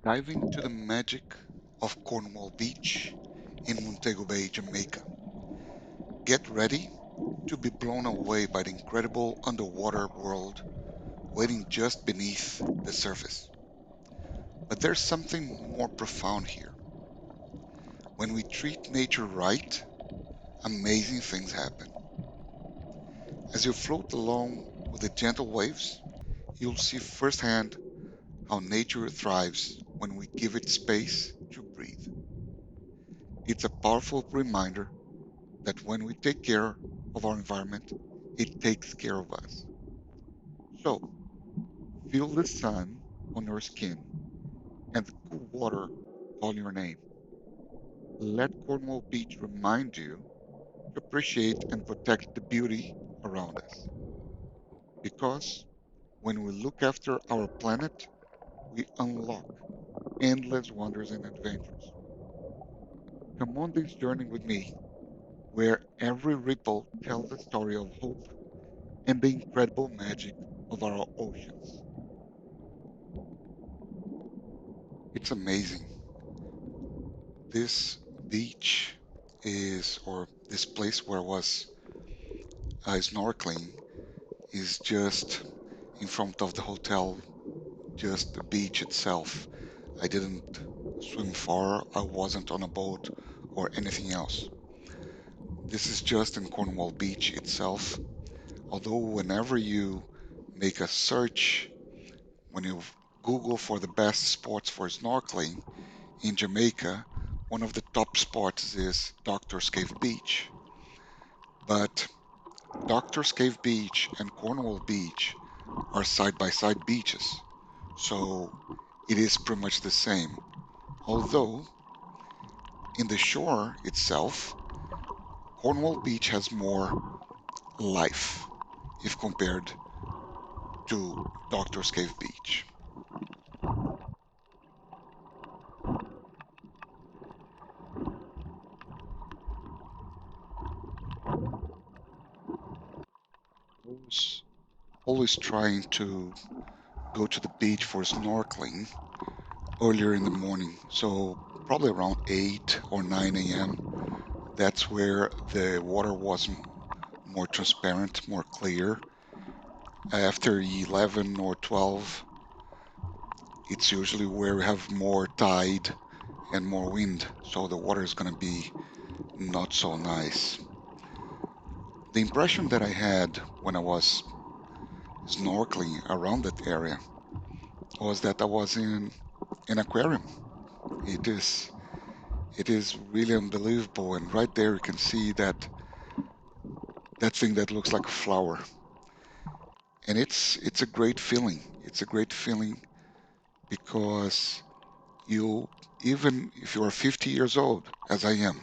Dive into the magic of Cornwall Beach in Montego Bay, Jamaica. Get ready to be blown away by the incredible underwater world waiting just beneath the surface. But there's something more profound here. When we treat nature right, amazing things happen. As you float along with the gentle waves, you'll see firsthand how nature thrives when we give it space to breathe. It's a powerful reminder that when we take care of our environment, it takes care of us. So, feel the sun on your skin and the cool water call your name. Let Cornwall Beach remind you to appreciate and protect the beauty around us. Because when we look after our planet, we unlock endless wonders and adventures. Come on this journey with me, where every ripple tells a story of hope and the incredible magic of our oceans. It's amazing. This beach or this place where I was snorkeling is just in front of the hotel, just the beach itself. I didn't swim far, I wasn't on a boat or anything else. This is just in Cornwall Beach itself. Although, whenever you make a search, when you Google for the best spots for snorkeling in Jamaica, one of the top spots is Doctor's Cave Beach. But Doctor's Cave Beach and Cornwall Beach are side by side beaches, so it is pretty much the same. Although, in the shore itself, Cornwall Beach has more life if compared to Doctor's Cave Beach. Always, always trying to go to the beach for snorkeling earlier in the morning, so probably around 8 or 9 a.m. That's where the water was more transparent, more clear. After 11 or 12, it's usually where we have more tide and more wind, so the water is going to be not so nice. The impression that I had when I was snorkeling around that area was that I was in an aquarium. It is it is really unbelievable, and right there you can see that thing that looks like a flower, and it's a great feeling. It's a great feeling because you, even if you are 50 years old, as I am,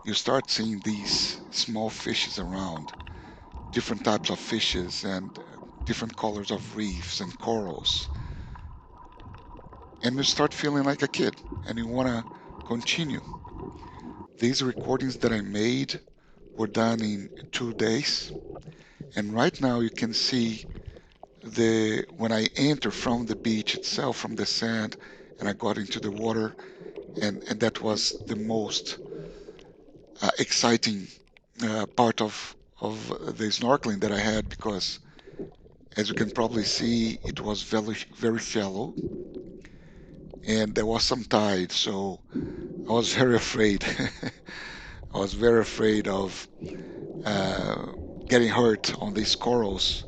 you start seeing these small fishes around, different types of fishes and different colors of reefs and corals, and you start feeling like a kid, and you want to continue. These recordings that I made were done in 2 days, and right now you can see the when I enter from the beach itself, from the sand, and I got into the water, and that was the most exciting part of the snorkeling that I had because, as you can probably see, it was very shallow, and there was some tide, so I was very afraid. I was very afraid of uh, getting hurt on these corals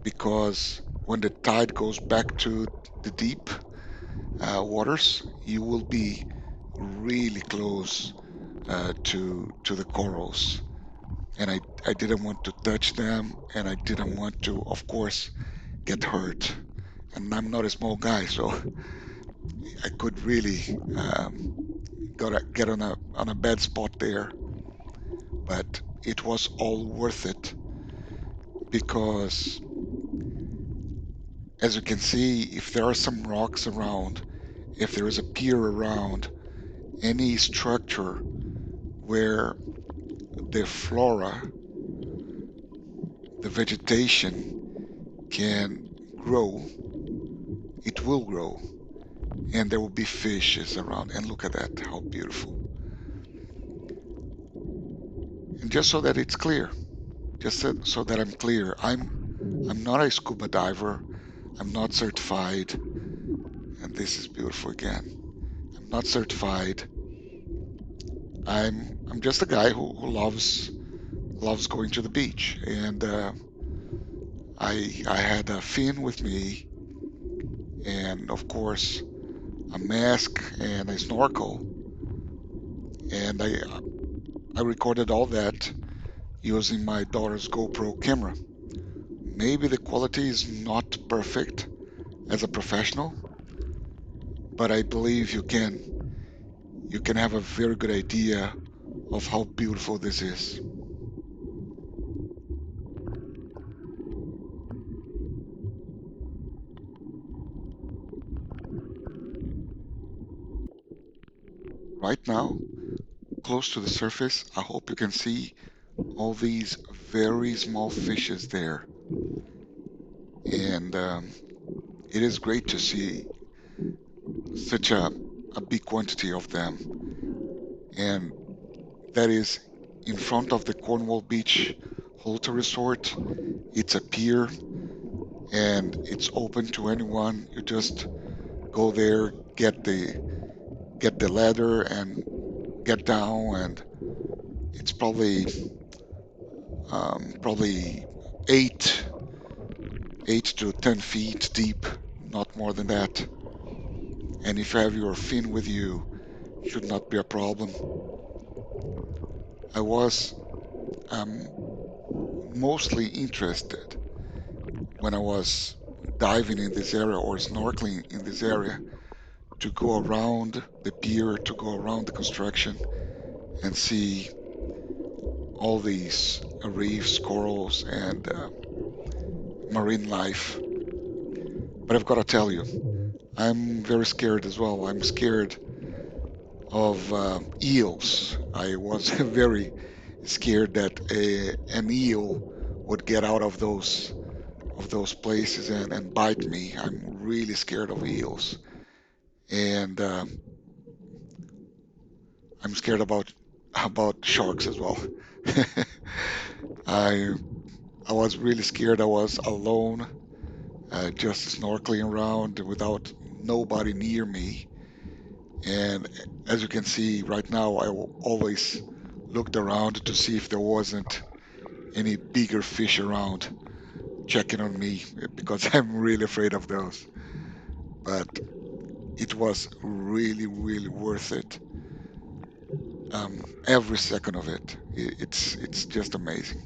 because when the tide goes back to the deep waters, you will be really close to the corals, and I didn't want to touch them, and I didn't want to, of course, get hurt. And I'm not a small guy, so I could really get on a bad spot there. But it was all worth it because, as you can see, if there are some rocks around, if there is a pier around, any structure where the flora, the vegetation can grow, it will grow. and there will be fishes around. And look at that, how beautiful. And just so that it's clear, so that I'm clear, I'm not a scuba diver. I'm not certified, and this is beautiful again. I'm not certified. I'm just a guy who loves going to the beach, and I had a fin with me, and of course a mask and a snorkel, and I recorded all that using my daughter's GoPro camera. Maybe the quality is not perfect as a professional, but I believe you can have a very good idea of how beautiful this is. Right now, close to the surface, I hope you can see all these very small fishes there. And it is great to see such a big quantity of them. And that is in front of the Cornwall Beach Hotel Resort. It's a pier and it's open to anyone. You just go there, get the ladder and get down, and it's probably eight 8 to 10 feet deep, not more than that. And if you have your fin with you, should not be a problem. I was um, mostly interested when I was diving in this area or snorkeling in this area to go around the pier, to go around the construction and see all these reefs, corals, and marine life. But I've got to tell you, I'm very scared as well. I'm scared of eels. I was very scared that an eel would get out of those places and bite me. I'm really scared of eels, and I'm scared about sharks as well. I I was really scared. I was alone, just snorkeling around without nobody near me. And as you can see right now, always looked around to see if there wasn't any bigger fish around checking on me because I'm really afraid of those. But it was really, really worth it. Every second of it. It's just amazing.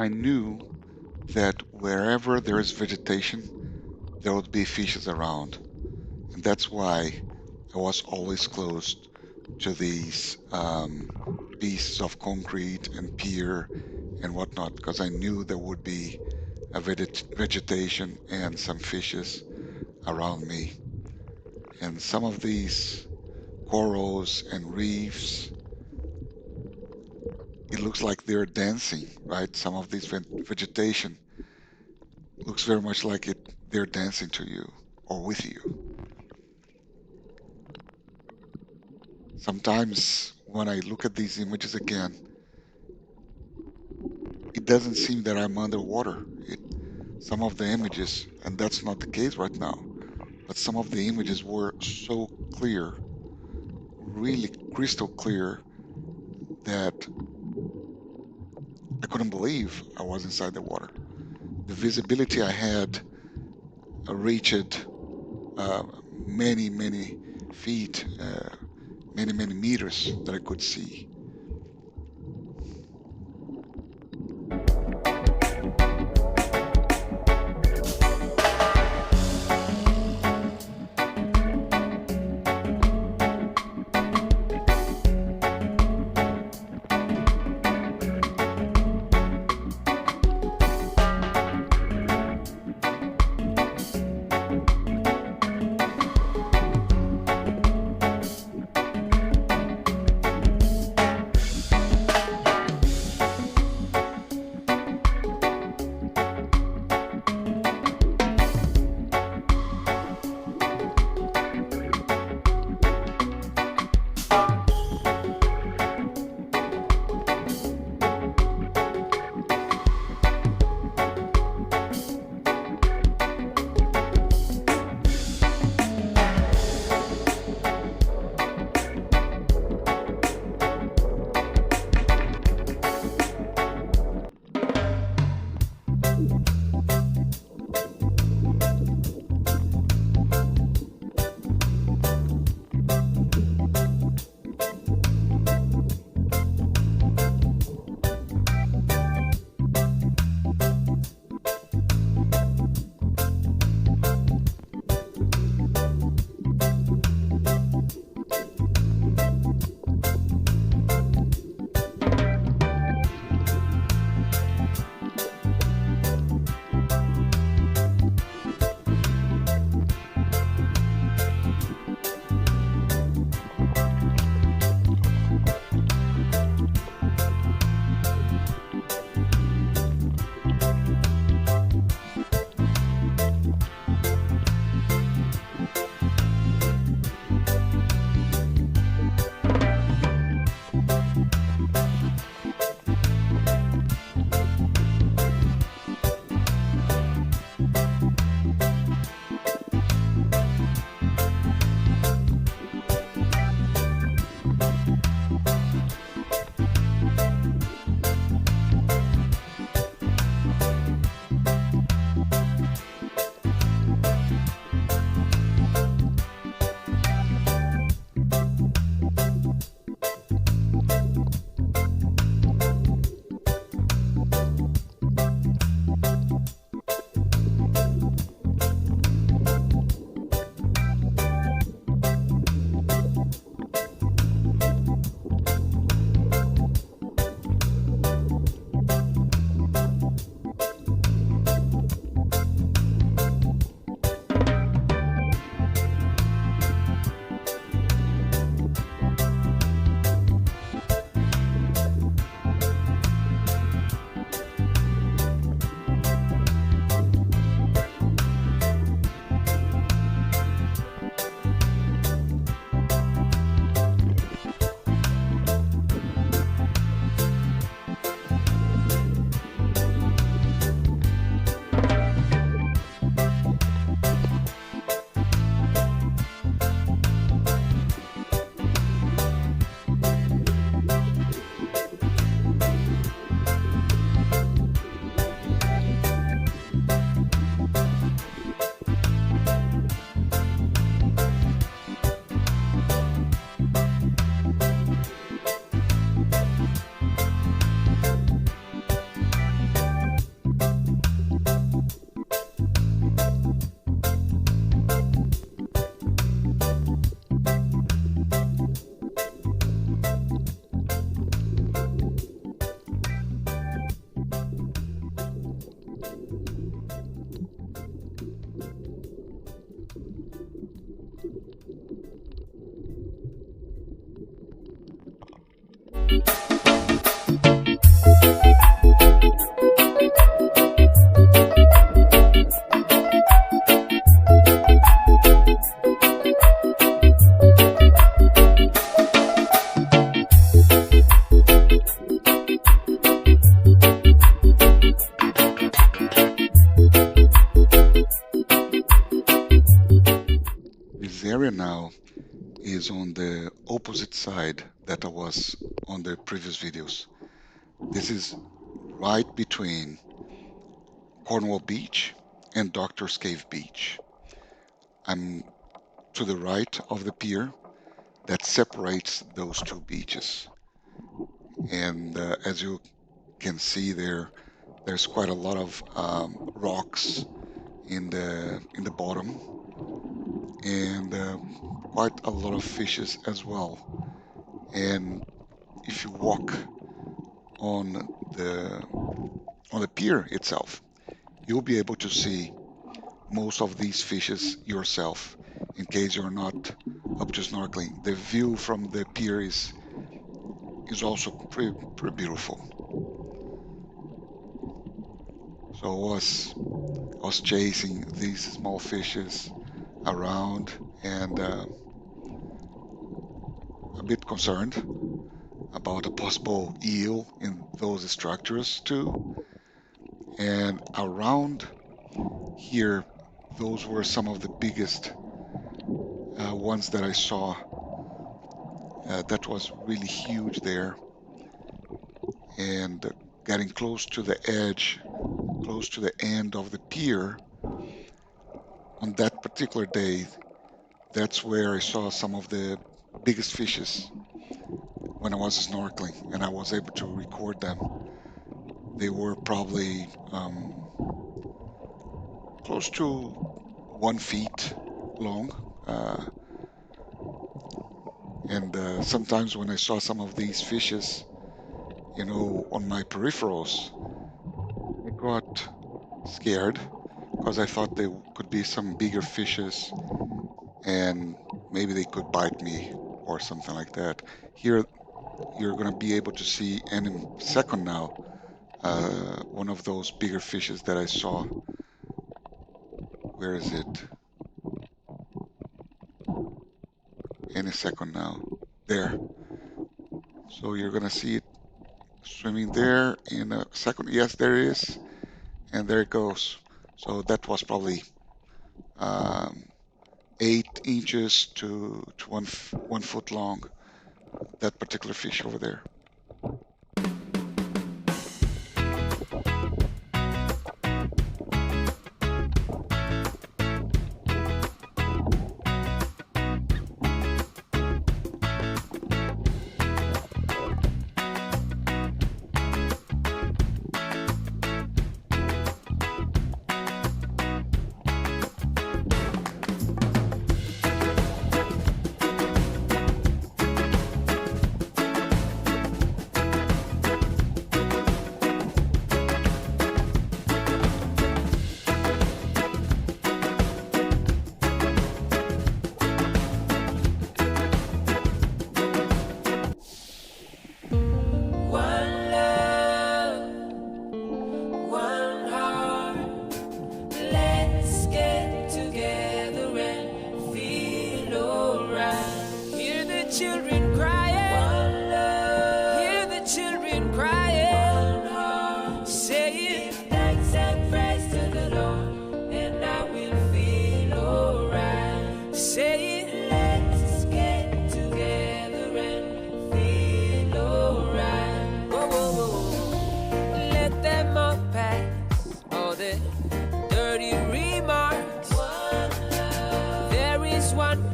I knew that wherever there is vegetation, there would be fishes around. And that's why I was always close to these pieces of concrete and pier and whatnot, because I knew there would be a vegetation and some fishes around me. And some of these corals and reefs, it looks like they're dancing, right? Some of this vegetation looks very much like they're dancing to you or with you. Sometimes when I look at these images again, it doesn't seem that I'm underwater. Some of the images, and that's not the case right now, but some of the images were so clear, really crystal clear, that I couldn't believe I was inside the water. The visibility I had reached uh, many, many feet. many meters that I could see. This area now is on the opposite side that I was on the previous videos. This is right between Cornwall Beach and Doctor's Cave Beach. I'm to the right of the pier, that separates those two beaches. And as you can see there, there's quite a lot of rocks in the bottom, and quite a lot of fishes as well. And if you walk on the on the pier itself, you'll be able to see most of these fishes yourself in case you're not up to snorkeling. The view from the pier is also pretty beautiful. So I was chasing these small fishes around and a bit concerned about a possible eel in those structures too. And around here, those were some of the biggest ones that I saw. That was really huge there. And getting close to the edge, close to the end of the pier, on that particular day, that's where I saw some of the biggest fishes when I was snorkeling, and I was able to record them. They were probably close to 1 feet long. Uh, and sometimes when I saw some of these fishes, on my peripherals, I got scared because I thought they could be some bigger fishes and maybe they could bite me or something like that. Here, you're going to be able to see any second now one of those bigger fishes that I saw. Where is it? Any second now. There. So you're going to see it swimming there in a second. Yes, there it is. And there it goes. So that was probably um, 8 inches to 1 foot long, that particular fish over there.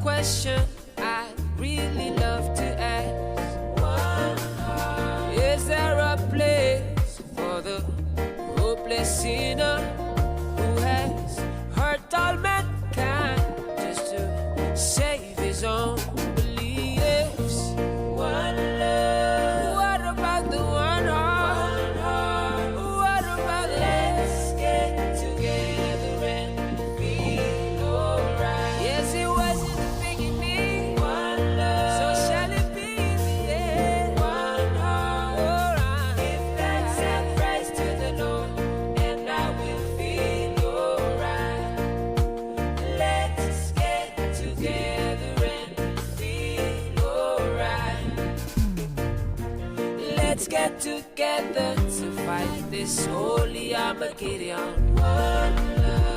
Question I really love to ask. Is there a place for the hopeless sinner who has hurt all mankind just to save his own beliefs? One love. What about the one heart? What about let's get together and feel alright? Yes, it was in the beginning. One love. So shall it be in the end. One heart. Alright. Give thanks and praise to the Lord, and I will feel alright. Let's get together and feel alright. Let's get together to fight this holy Armageddon.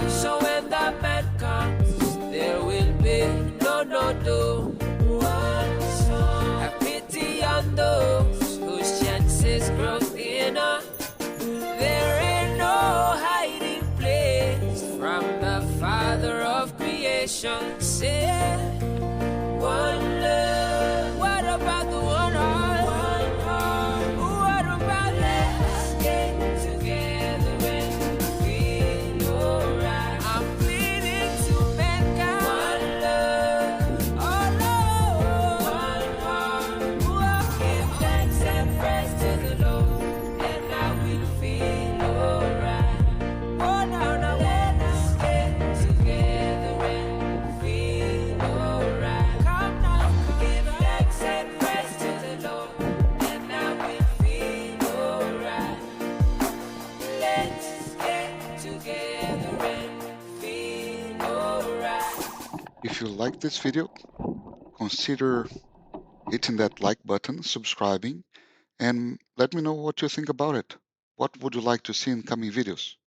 So when the man comes, there will be no doom. Have pity on those whose chances grow thinner. There ain't no hiding place from the Father of creation. Say one love. If you like this video, consider hitting that like button, subscribing, and let me know what you think about it. What would you like to see in coming videos?